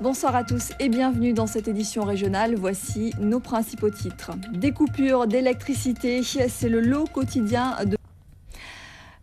Bonsoir à tous et bienvenue dans cette édition régionale. Voici nos principaux titres. Des coupures d'électricité, c'est le lot quotidien de...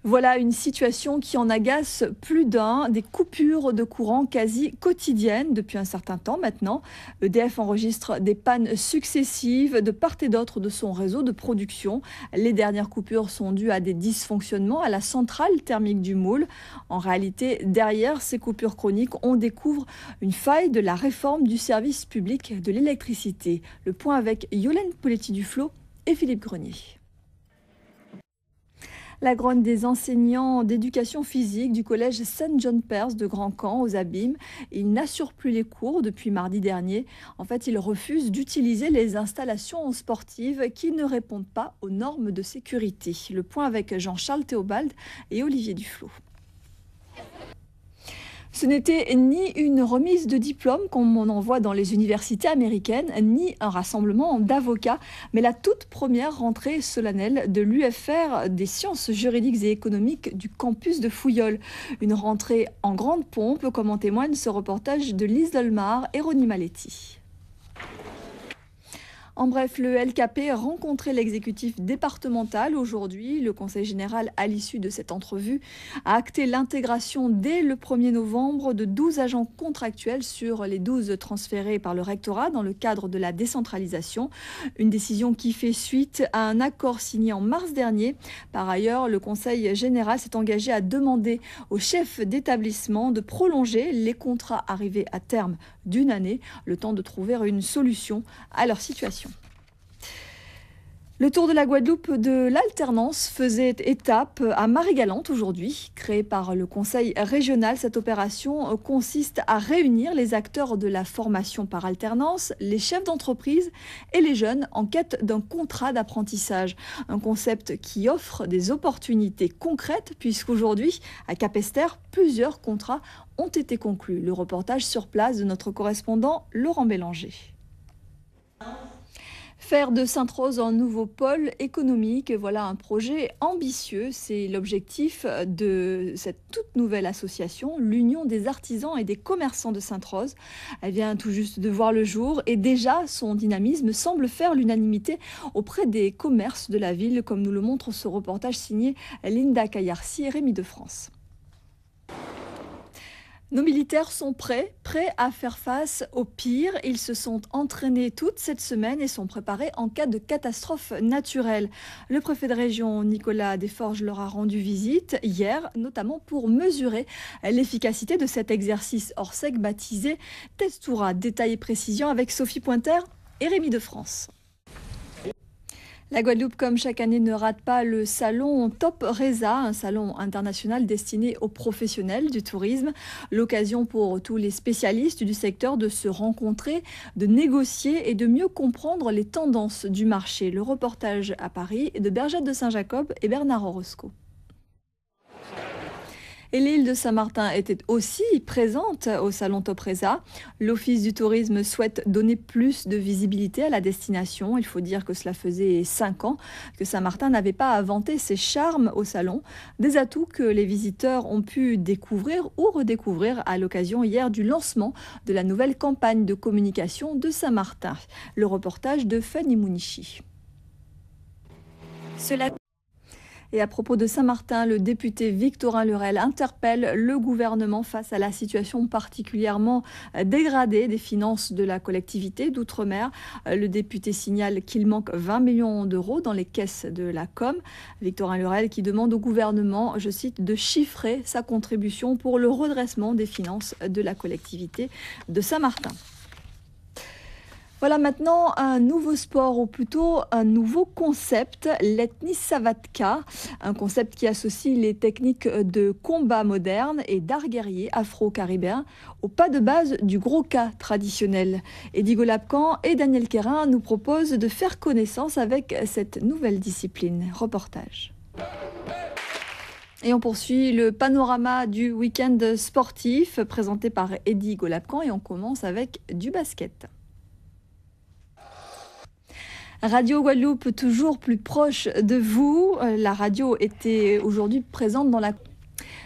Voilà une situation qui en agace plus d'un, des coupures de courant quasi quotidiennes depuis un certain temps maintenant. EDF enregistre des pannes successives de part et d'autre de son réseau de production. Les dernières coupures sont dues à des dysfonctionnements à la centrale thermique du Moule. En réalité, derrière ces coupures chroniques, on découvre une faille de la réforme du service public de l'électricité. Le point avec Yolène Poletti-Duflo et Philippe Grenier. La grogne des enseignants d'éducation physique du collège Saint John Perse de Grand-Camp aux Abîmes. Ils n'assurent plus les cours depuis mardi dernier. En fait, ils refusent d'utiliser les installations sportives qui ne répondent pas aux normes de sécurité. Le point avec Jean-Charles Théobald et Olivier Duflo. Ce n'était ni une remise de diplôme comme on en voit dans les universités américaines, ni un rassemblement d'avocats, mais la toute première rentrée solennelle de l'UFR des sciences juridiques et économiques du campus de Fouilleul. Une rentrée en grande pompe, comme en témoigne ce reportage de Lise Dolmar et Ronnie Maletti. En bref, le LKP a rencontré l'exécutif départemental aujourd'hui. Le Conseil général, à l'issue de cette entrevue, a acté l'intégration dès le 1er novembre de 12 agents contractuels sur les 12 transférés par le rectorat dans le cadre de la décentralisation. Une décision qui fait suite à un accord signé en mars dernier. Par ailleurs, le Conseil général s'est engagé à demander aux chefs d'établissement de prolonger les contrats arrivés à terme d'1 année, le temps de trouver une solution à leur situation. Le Tour de la Guadeloupe de l'alternance faisait étape à Marie-Galante aujourd'hui. Créée par le Conseil régional, cette opération consiste à réunir les acteurs de la formation par alternance, les chefs d'entreprise et les jeunes en quête d'un contrat d'apprentissage. Un concept qui offre des opportunités concrètes puisqu'aujourd'hui, à Capesterre, plusieurs contrats ont été conclus. Le reportage sur place de notre correspondant Laurent Bélanger. Faire de Sainte-Rose un nouveau pôle économique, voilà un projet ambitieux. C'est l'objectif de cette toute nouvelle association, l'Union des artisans et des commerçants de Sainte-Rose. Elle vient tout juste de voir le jour et déjà son dynamisme semble faire l'unanimité auprès des commerces de la ville, comme nous le montre ce reportage signé Linda Caillarcy et Rémi de France. Nos militaires sont prêts à faire face au pire. Ils se sont entraînés toute cette semaine et sont préparés en cas de catastrophe naturelle. Le préfet de région, Nicolas Desforges, leur a rendu visite hier, notamment pour mesurer l'efficacité de cet exercice hors sec baptisé Testoura. Détails et précisions avec Sophie Pointer et Rémi de France. La Guadeloupe, comme chaque année, ne rate pas le salon Top Reza, un salon international destiné aux professionnels du tourisme. L'occasion pour tous les spécialistes du secteur de se rencontrer, de négocier et de mieux comprendre les tendances du marché. Le reportage à Paris de Bergette de Saint-Jacob et Bernard Orozco. Et l'île de Saint-Martin était aussi présente au salon Top Reza. L'Office du tourisme souhaite donner plus de visibilité à la destination. Il faut dire que cela faisait 5 ans que Saint-Martin n'avait pas inventé ses charmes au salon. Des atouts que les visiteurs ont pu découvrir ou redécouvrir à l'occasion hier du lancement de la nouvelle campagne de communication de Saint-Martin. Le reportage de Fanny Mounichi. Et à propos de Saint-Martin, le député Victorin Lurel interpelle le gouvernement face à la situation particulièrement dégradée des finances de la collectivité d'outre-mer. Le député signale qu'il manque 20 millions d'euros dans les caisses de la com. Victorin Lurel qui demande au gouvernement, je cite, de chiffrer sa contribution pour le redressement des finances de la collectivité de Saint-Martin. Voilà maintenant un nouveau sport, ou plutôt un nouveau concept, l'ethnie Savatka, un concept qui associe les techniques de combat moderne et d'art guerrier afro-caribéen au pas de base du gros cas traditionnel. Edigo Lapcan et Daniel Quérin nous proposent de faire connaissance avec cette nouvelle discipline. Reportage. Et on poursuit le panorama du week-end sportif présenté par Eddy Golapcan et on commence avec du basket. Radio Guadeloupe, toujours plus proche de vous. La radio était aujourd'hui présente dans la...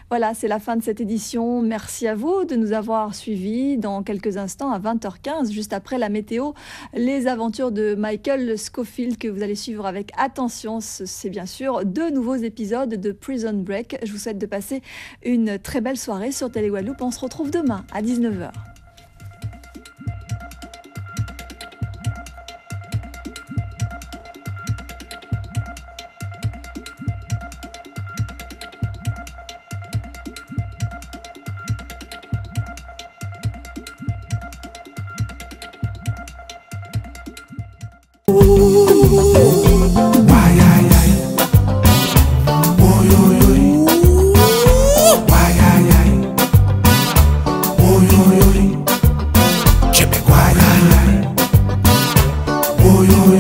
Voilà, c'est la fin de cette édition. Merci à vous de nous avoir suivis. Dans quelques instants, à 20h15, juste après la météo, les aventures de Michael Scofield que vous allez suivre avec attention. C'est bien sûr 2 nouveaux épisodes de Prison Break. Je vous souhaite de passer une très belle soirée sur Télé Guadeloupe. On se retrouve demain à 19h. Yo